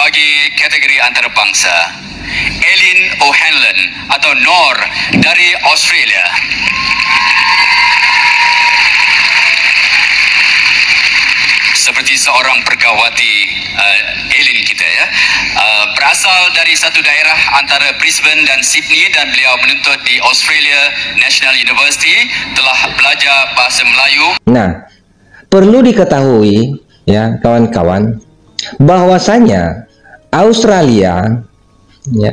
bagi kategori antarabangsa, Eileen O'Hanlon atau Nor dari Australia. Seperti seorang pergawati Eileen kita ya, berasal dari satu daerah antara Brisbane dan Sydney dan beliau menuntut di Australia National University, telah belajar bahasa Melayu. Nah, perlu diketahui ya kawan-kawan, bahwasanya Australia ya,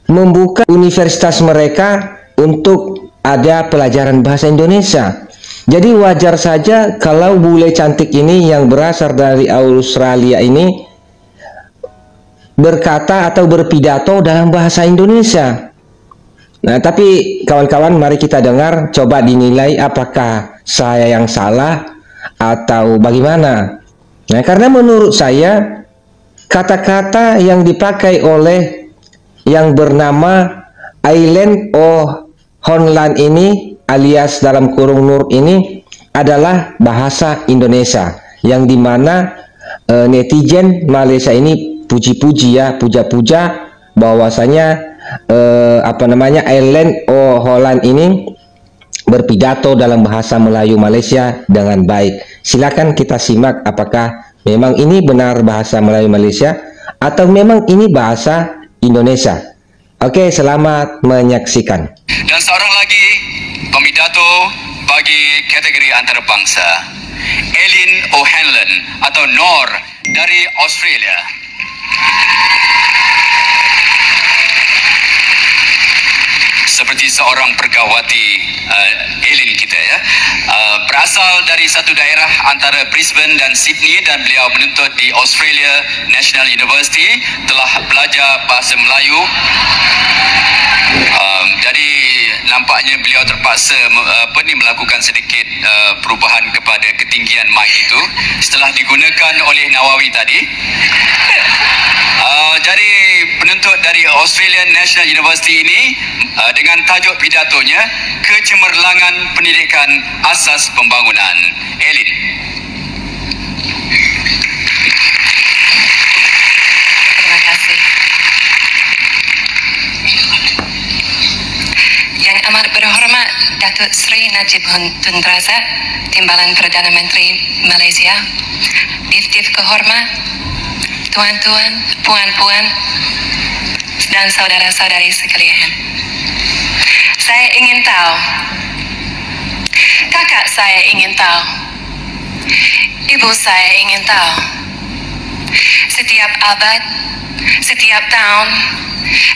membuka universitas mereka untuk ada pelajaran bahasa Indonesia. Jadi wajar saja kalau bule cantik ini yang berasal dari Australia ini berkata atau berpidato dalam bahasa Indonesia. Nah, tapi kawan-kawan, mari kita dengar, coba dinilai apakah saya yang salah atau bagaimana. Nah, karena menurut saya kata-kata yang dipakai oleh yang bernama Eileen O'Hanlon ini alias dalam kurung Nur ini adalah bahasa Indonesia, yang dimana netizen Malaysia ini puji-puji ya, puja-puja bahwasanya Eileen O'Hanlon ini berpidato dalam bahasa Melayu Malaysia dengan baik. Silakan kita simak apakah memang ini benar bahasa Melayu Malaysia atau memang ini bahasa Indonesia. Oke, selamat menyaksikan. Dan seorang lagi pemidato bagi kategori antarabangsa, Eileen O'Hanlon atau Nor dari Australia. Seperti seorang pergawati Eileen kita ya, berasal dari satu daerah antara Brisbane dan Sydney dan beliau menuntut di Australia National University, telah belajar bahasa Melayu. Jadi nampaknya beliau terpaksa melakukan sedikit perubahan kepada ketinggian mic itu setelah digunakan oleh Nawawi tadi. Jadi penuntut dari Australian National University ini dengan tajuk pidatonya, Kecemerlangan Pendidikan Asas Pembangunan. Eileen. Terima kasih. Yang amat berhormat Datuk Seri Najib Tun Razak, Timbalan Perdana Menteri Malaysia, Dif-Dif kehormat, tuan-tuan, puan-puan, dan saudara-saudari sekalian. Saya ingin tahu, kakak saya ingin tahu, ibu saya ingin tahu, setiap abad, setiap tahun,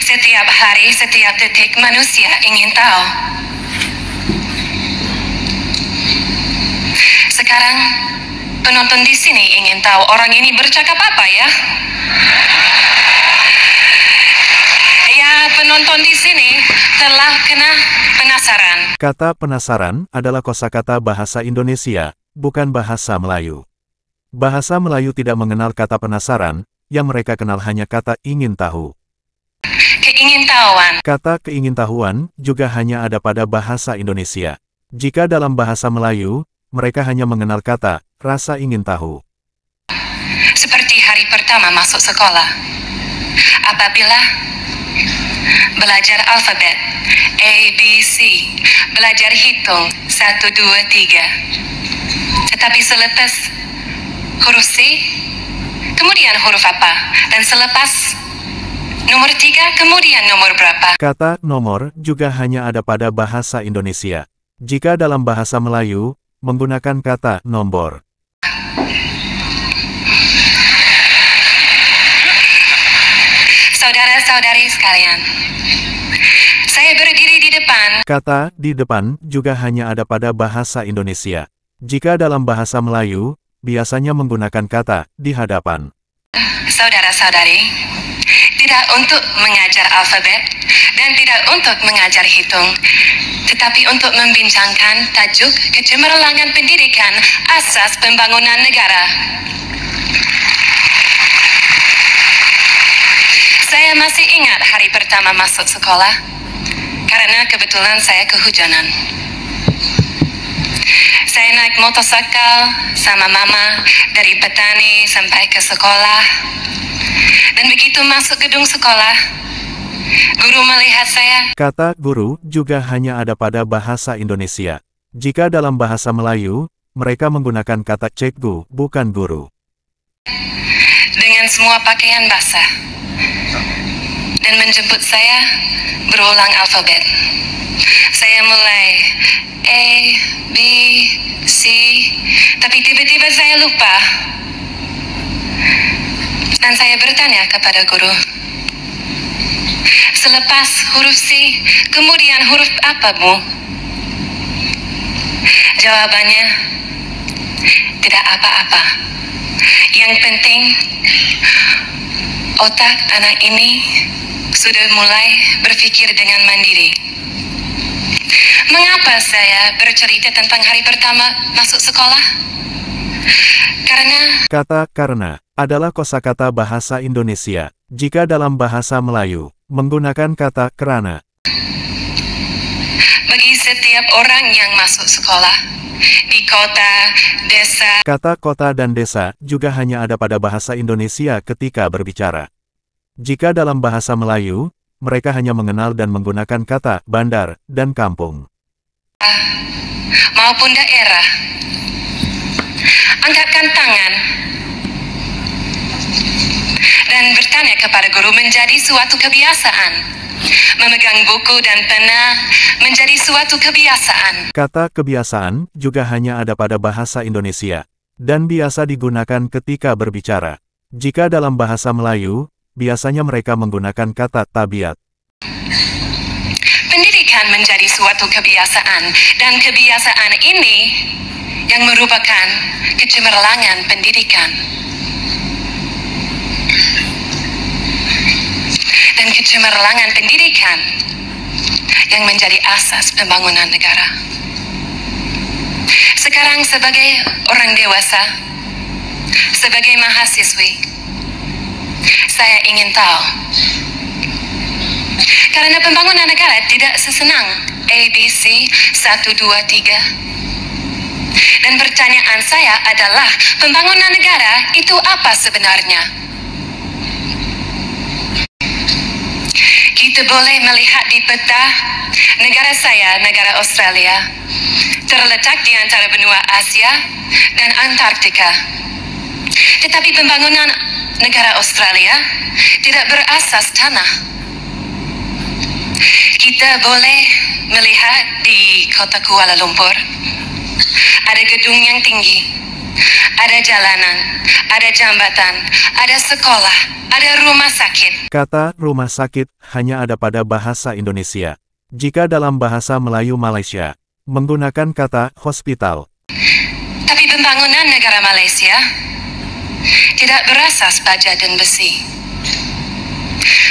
setiap hari, setiap detik manusia ingin tahu. Sekarang penonton di sini ingin tahu orang ini bercakap apa ya? Ya, penonton di sini telah kena penasaran. Kata penasaran adalah kosakata bahasa Indonesia, bukan bahasa Melayu. Bahasa Melayu tidak mengenal kata penasaran, yang mereka kenal hanya kata ingin tahu. Keingintahuan. Kata keingintahuan juga hanya ada pada bahasa Indonesia. Jika dalam bahasa Melayu, mereka hanya mengenal kata rasa ingin tahu. Seperti hari pertama masuk sekolah. Apabila belajar alfabet A, B, C, belajar hitung 1, 2, 3. Tetapi selepas huruf C, kemudian huruf apa? Dan selepas nomor 3, kemudian nomor berapa? Kata nomor juga hanya ada pada bahasa Indonesia. Jika dalam bahasa Melayu, menggunakan kata nombor. Saudara-saudari sekalian, saya berdiri di depan. Kata di depan juga hanya ada pada bahasa Indonesia. Jika dalam bahasa Melayu, biasanya menggunakan kata di hadapan. Saudara-saudari, tidak untuk mengajar alfabet dan tidak untuk mengajar hitung, tetapi untuk membincangkan tajuk Kecemerlangan Pendidikan Asas Pembangunan Negara. Saya masih ingat hari pertama masuk sekolah, karena kebetulan saya kehujanan. Saya naik motorsikal sama mama dari petani sampai ke sekolah. Dan begitu masuk gedung sekolah, guru melihat saya. Kata guru juga hanya ada pada bahasa Indonesia. Jika dalam bahasa Melayu, mereka menggunakan kata cikgu, bukan guru. Dengan semua pakaian basah. Dan menjemput saya berulang alfabet. Saya mulai A, B, C, tapi tiba-tiba saya lupa. Dan saya bertanya kepada guru, selepas huruf C, kemudian huruf apa, Bu? Jawabannya, tidak apa-apa. Yang penting, otak anak ini sudah mulai berpikir dengan mandiri. Mengapa saya bercerita tentang hari pertama masuk sekolah? Karena Kata karena adalah kosakata bahasa Indonesia. Jika dalam bahasa Melayu, menggunakan kata kerana. bagi setiap orang yang masuk sekolah, di kota, desa, Kata kota dan desa juga hanya ada pada bahasa Indonesia ketika berbicara. Jika dalam bahasa Melayu, mereka hanya mengenal dan menggunakan kata bandar dan kampung. maupun daerah. Angkatkan tangan dan bertanya kepada guru menjadi suatu kebiasaan. Memegang buku dan pena menjadi suatu kebiasaan. Kata kebiasaan juga hanya ada pada bahasa Indonesia dan biasa digunakan ketika berbicara. Jika dalam bahasa Melayu, biasanya mereka menggunakan kata tabiat. Pendidikan menjadi suatu kebiasaan, dan kebiasaan ini yang merupakan kecemerlangan pendidikan. Dan kecemerlangan pendidikan yang menjadi asas pembangunan negara. Sekarang sebagai orang dewasa, sebagai mahasiswi, saya ingin tahu, karena pembangunan negara tidak sesenang ABC 1, 2, 3. Dan pertanyaan saya adalah, pembangunan negara itu apa sebenarnya? Kita boleh melihat di peta negara saya, negara Australia, terletak di antara benua Asia dan Antartika. Tetapi pembangunan negara Australia tidak berasas tanah. Kita boleh melihat di kota Kuala Lumpur, ada gedung yang tinggi, ada jalanan, ada jambatan, ada sekolah, ada rumah sakit. Kata rumah sakit hanya ada pada bahasa Indonesia. Jika dalam bahasa Melayu Malaysia, menggunakan kata hospital. Tapi pembangunan negara Malaysia tidak berasas baja dan besi.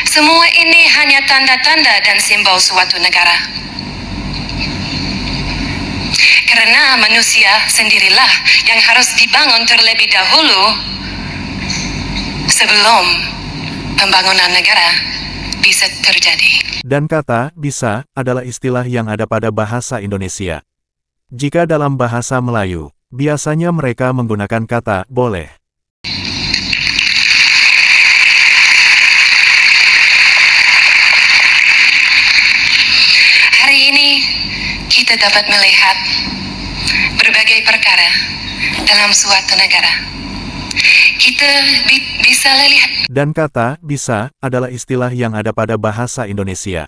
Semua ini hanya tanda-tanda dan simbol suatu negara. Karena manusia sendirilah yang harus dibangun terlebih dahulu sebelum pembangunan negara bisa terjadi. Dan kata bisa adalah istilah yang ada pada bahasa Indonesia. Jika dalam bahasa Melayu, biasanya mereka menggunakan kata boleh. Hari ini kita dapat melihat berbagai perkara dalam suatu negara. Kita bisa lihat. Dan kata bisa adalah istilah yang ada pada bahasa Indonesia.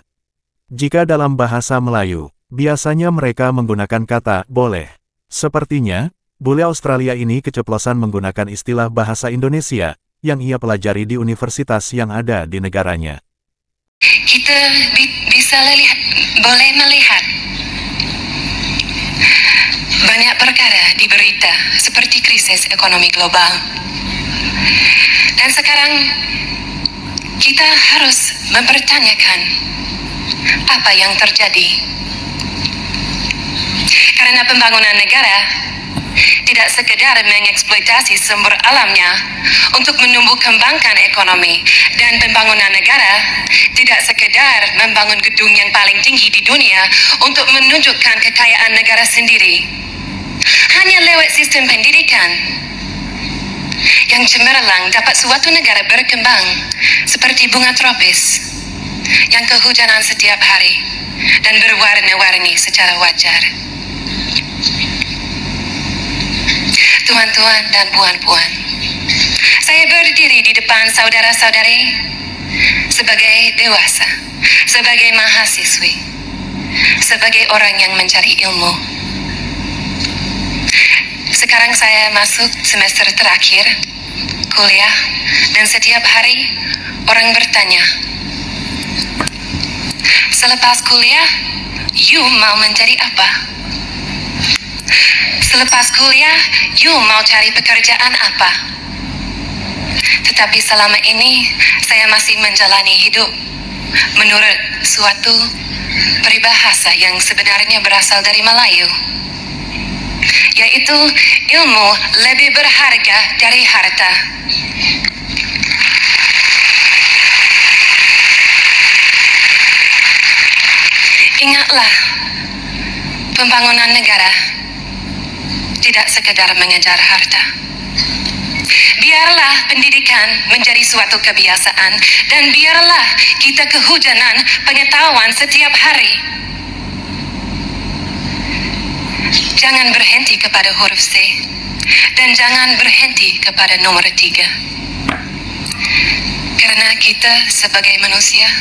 Jika dalam bahasa Melayu, biasanya mereka menggunakan kata boleh. Sepertinya, bule Australia ini keceplosan menggunakan istilah bahasa Indonesia yang ia pelajari di universitas yang ada di negaranya. Kita bisa boleh melihat banyak perkara di berita seperti krisis ekonomi global. Dan sekarang kita harus mempertanyakan apa yang terjadi. Karena pembangunan negara tidak sekedar mengeksploitasi sumber alamnya untuk menumbuh kembangkan ekonomi, dan pembangunan negara tidak sekedar membangun gedung yang paling tinggi di dunia untuk menunjukkan kekayaan negara sendiri. hanya lewat sistem pendidikan yang cemerlang dapat suatu negara berkembang seperti bunga tropis yang kehujanan setiap hari dan berwarna-warni secara wajar. Tuan-tuan dan puan-puan, saya berdiri di depan saudara-saudari sebagai dewasa, sebagai mahasiswi, sebagai orang yang mencari ilmu. Sekarang saya masuk semester terakhir kuliah dan setiap hari orang bertanya, selepas kuliah, you mau menjadi apa? Selepas kuliah, you mau cari pekerjaan apa? Tetapi selama ini, saya masih menjalani hidup menurut suatu peribahasa yang sebenarnya berasal dari Melayu, yaitu ilmu lebih berharga dari harta. Ingatlah, pembangunan negara tidak sekedar mengejar harta. Biarlah pendidikan menjadi suatu kebiasaan dan biarlah kita kehujanan pengetahuan setiap hari. Jangan berhenti kepada huruf C dan jangan berhenti kepada nomor 3. Karena kita sebagai manusia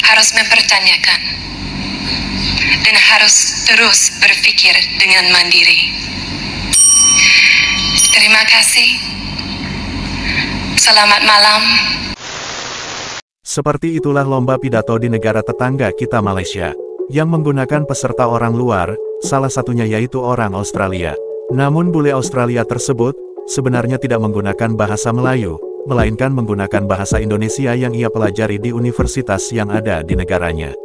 harus mempertanyakan dan harus terus berpikir dengan mandiri. Terima kasih. Selamat malam. Seperti itulah lomba pidato di negara tetangga kita Malaysia, yang menggunakan peserta orang luar, salah satunya yaitu orang Australia. Namun bule Australia tersebut, sebenarnya tidak menggunakan bahasa Melayu, melainkan menggunakan bahasa Indonesia yang ia pelajari di universitas yang ada di negaranya.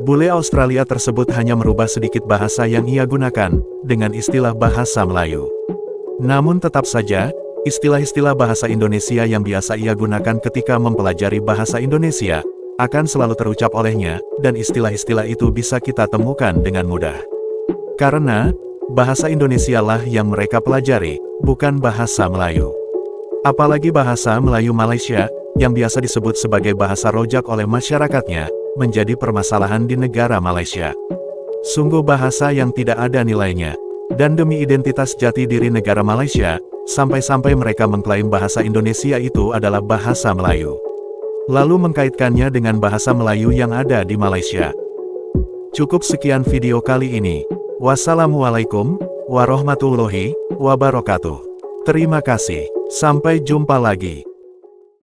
Bule Australia tersebut hanya merubah sedikit bahasa yang ia gunakan, dengan istilah bahasa Melayu. Namun tetap saja, istilah-istilah bahasa Indonesia yang biasa ia gunakan ketika mempelajari bahasa Indonesia, akan selalu terucap olehnya, dan istilah-istilah itu bisa kita temukan dengan mudah. Karena, bahasa Indonesia lah yang mereka pelajari, bukan bahasa Melayu. Apalagi bahasa Melayu Malaysia, yang biasa disebut sebagai bahasa rojak oleh masyarakatnya, menjadi permasalahan di negara Malaysia. Sungguh bahasa yang tidak ada nilainya. Dan demi identitas jati diri negara Malaysia, sampai-sampai mereka mengklaim bahasa Indonesia itu adalah bahasa Melayu. Lalu mengkaitkannya dengan bahasa Melayu yang ada di Malaysia. Cukup sekian video kali ini. Wassalamualaikum warahmatullahi wabarakatuh. Terima kasih. Sampai jumpa lagi.